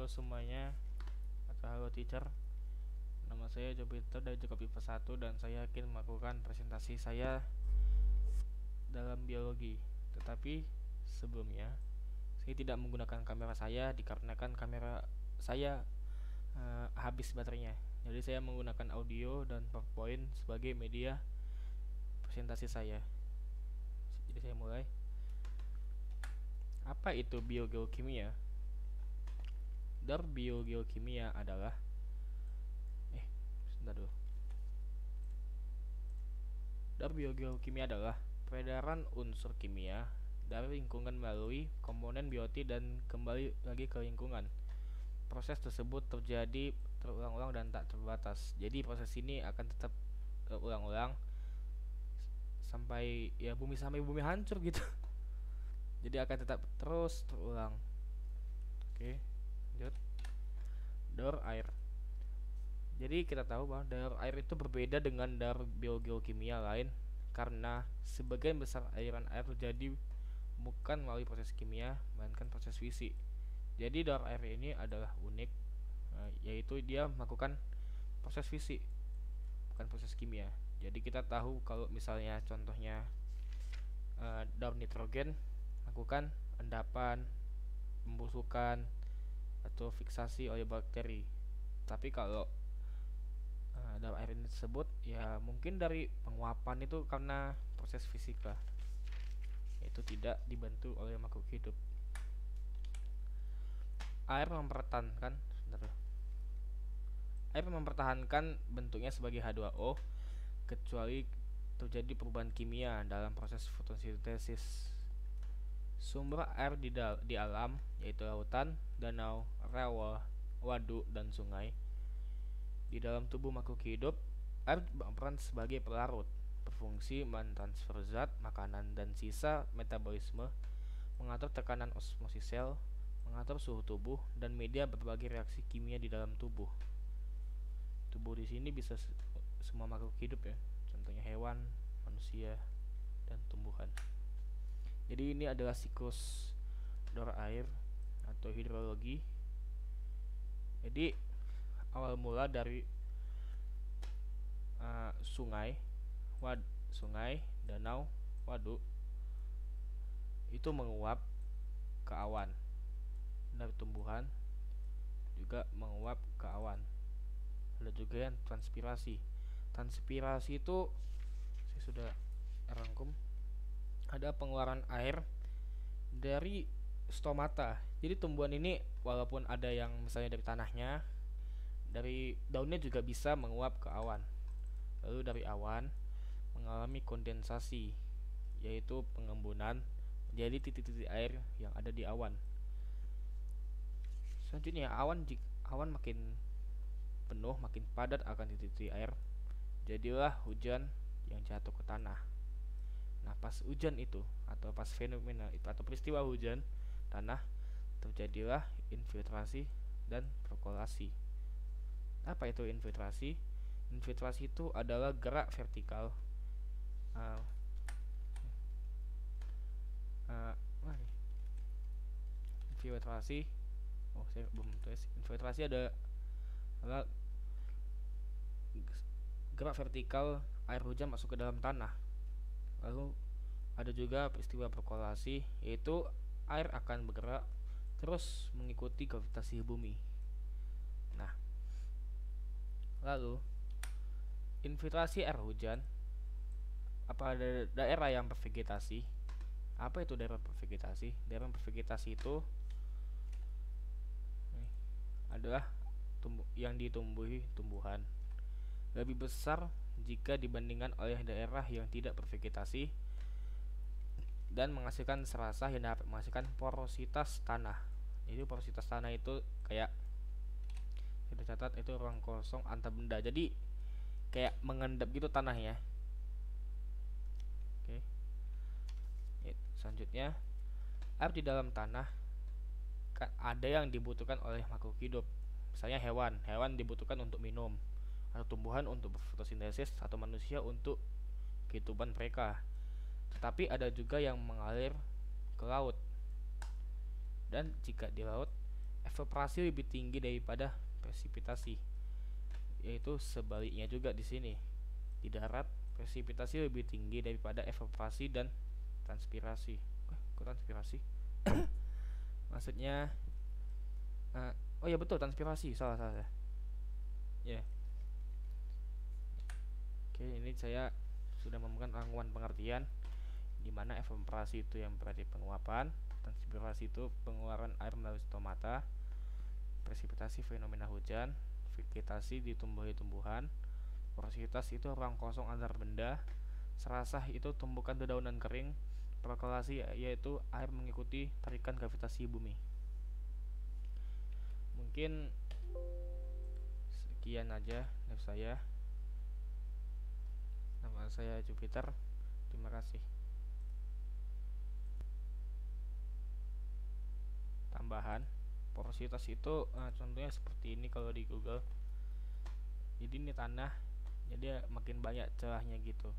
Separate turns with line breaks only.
Halo semuanya, atau halo teacher. Nama saya Jupiter dari Jakob IPA 1 dan saya akan melakukan presentasi saya dalam biologi. Tetapi sebelumnya, saya tidak menggunakan kamera saya dikarenakan kamera saya habis baterainya. Jadi saya menggunakan audio dan PowerPoint sebagai media presentasi saya. Jadi saya mulai. Apa itu biogeokimia? Biogeokimia adalah sebentar dulu. Biogeokimia adalah peredaran unsur kimia dari lingkungan melalui komponen biotik dan kembali lagi ke lingkungan. Proses tersebut terjadi terulang-ulang dan tak terbatas. Jadi proses ini akan tetap terulang-ulang sampai bumi hancur gitu. Jadi akan tetap terus terulang. Oke, lanjut. Daur air. Jadi kita tahu bahwa daur air itu berbeda dengan daur biogeokimia lain karena sebagian besar aliran air terjadi bukan melalui proses kimia melainkan proses fisik. Jadi daur air ini adalah unik, yaitu dia melakukan proses fisik bukan proses kimia. Jadi kita tahu kalau misalnya contohnya daur nitrogen melakukan endapan, pembusukan atau fiksasi oleh bakteri. Tapi kalau daur air ini tersebut ya mungkin dari penguapan itu karena proses fisika, yaitu tidak dibantu oleh makhluk hidup. Air mempertahankan bentuknya sebagai H2O kecuali terjadi perubahan kimia dalam proses fotosintesis. Sumber air di alam yaitu lautan, danau, rawa, waduk, dan sungai. Di dalam tubuh makhluk hidup, air berperan sebagai pelarut, berfungsi mentransfer zat, makanan, dan sisa metabolisme, mengatur tekanan osmosis sel, mengatur suhu tubuh, dan media berbagai reaksi kimia di dalam tubuh. Tubuh di sini bisa semua makhluk hidup ya, contohnya hewan, manusia, dan tumbuhan. Jadi ini adalah siklus daur air atau hidrologi. Jadi awal mula dari sungai, danau, waduk itu menguap ke awan. Dari tumbuhan juga menguap ke awan. Ada juga yang transpirasi. Transpirasi itu saya sudah rangkum. Ada pengeluaran air dari stomata. Jadi tumbuhan ini walaupun ada yang misalnya dari tanahnya, dari daunnya juga bisa menguap ke awan. Lalu dari awan mengalami kondensasi, yaitu pengembunan menjadi titik-titik air yang ada di awan. Selanjutnya awan makin penuh, makin padat akan titik-titik air, jadilah hujan yang jatuh ke tanah. Nah, pas hujan itu atau pas fenomena itu atau peristiwa hujan tanah, terjadilah infiltrasi dan perkolasi. Apa itu infiltrasi? Infiltrasi itu adalah gerak vertikal infiltrasi. Saya belum tulis. Infiltrasi adalah gerak vertikal air hujan masuk ke dalam tanah. Lalu ada juga peristiwa perkolasi, yaitu air akan bergerak terus mengikuti gravitasi bumi. Nah, lalu infiltrasi air hujan, apa ada daerah yang bervegetasi? Apa itu daerah bervegetasi? Daerah bervegetasi itu adalah yang ditumbuhi tumbuhan lebih besar jika dibandingkan oleh daerah yang tidak bervegetasi dan menghasilkan serasah yang dapat menghasilkan porositas tanah. Jadi porositas tanah itu kayak kita catat itu ruang kosong antar benda. Jadi kayak mengendap gitu tanahnya. Oke. Selanjutnya, air di dalam tanah kan ada yang dibutuhkan oleh makhluk hidup. Misalnya hewan dibutuhkan untuk minum, atau tumbuhan untuk berfotosintesis, atau manusia untuk kehidupan mereka. Tetapi ada juga yang mengalir ke laut. Dan jika di laut evaporasi lebih tinggi daripada presipitasi, yaitu sebaliknya juga di sini. Di darat presipitasi lebih tinggi daripada evaporasi dan transpirasi. Kok transpirasi? Maksudnya oh ya betul, transpirasi, salah salah ya. Yeah. Oke, ini saya sudah memberikan rangkuman pengertian di mana evaporasi itu yang berarti penguapan, transpirasi itu pengeluaran air melalui stomata, presipitasi fenomena hujan, vegetasi di tumbuhan, porositas itu ruang kosong antar benda, serasah itu tumbukan dedaunan kering, perkolasi yaitu air mengikuti tarikan gravitasi bumi. Mungkin sekian aja dari saya. Nama saya Jupiter. Terima kasih. Tambahan, porositas itu contohnya seperti ini kalau di Google. Jadi ini tanah, jadi makin banyak celahnya gitu.